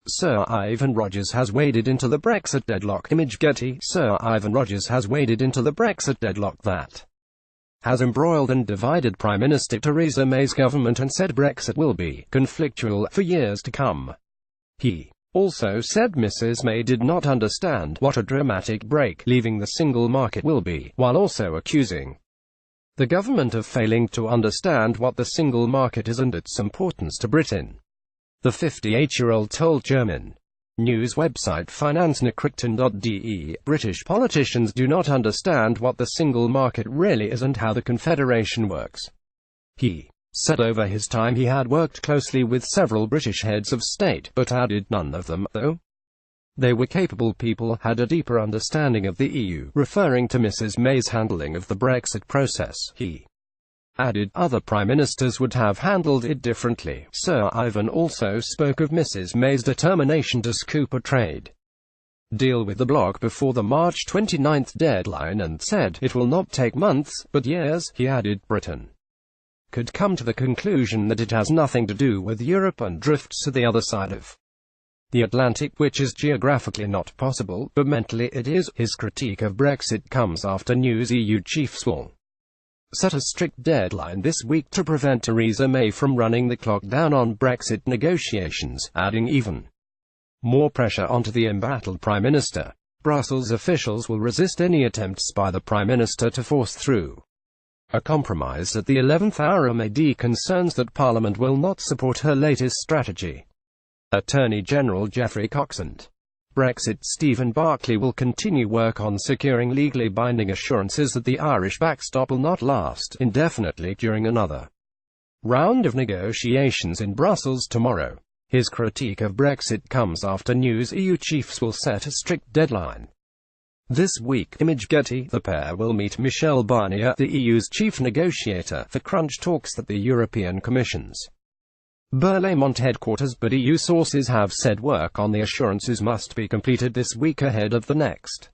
Sir Ivan Rogers has waded into the Brexit deadlock. Image Getty. Sir Ivan Rogers has waded into the Brexit deadlock that has embroiled and divided Prime Minister Theresa May's government and said Brexit will be conflictual for years to come. He also said Mrs. May did not understand what a dramatic break leaving the single market will be, while also accusing the government of failing to understand what the single market is and its importance to Britain. The 58-year-old told German news website finanznachrichten.de, British politicians do not understand what the single market really is and how the Confederation works. He said over his time he had worked closely with several British heads of state, but added none of them, though they were capable people, had a deeper understanding of the EU, referring to Mrs. May's handling of the Brexit process. He added, other prime ministers would have handled it differently. Sir Ivan also spoke of Mrs. May's determination to scoop a trade deal with the bloc before the March 29 deadline and said, it will not take months, but years. He added, Britain could come to the conclusion that it has nothing to do with Europe and drifts to the other side of the Atlantic, which is geographically not possible, but mentally it is. His critique of Brexit comes after news EU chiefs will set a strict deadline this week to prevent Theresa May from running the clock down on Brexit negotiations, adding even more pressure onto the embattled Prime Minister. Brussels officials will resist any attempts by the Prime Minister to force through a compromise at the 11th hour amid concerns that Parliament will not support her latest strategy. Attorney General Geoffrey Cox and Brexit Stephen Barclay will continue work on securing legally binding assurances that the Irish backstop will not last indefinitely during another round of negotiations in Brussels tomorrow. His critique of Brexit comes after news EU chiefs will set a strict deadline this week. Image Getty. The pair will meet Michel Barnier, the EU's chief negotiator, for crunch talks at the European Commission's Berlaymont headquarters, but EU sources have said work on the assurances must be completed this week ahead of the next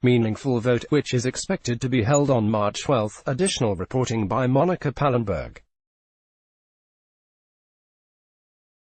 meaningful vote, which is expected to be held on March 12. Additional reporting by Monica Pallenberg.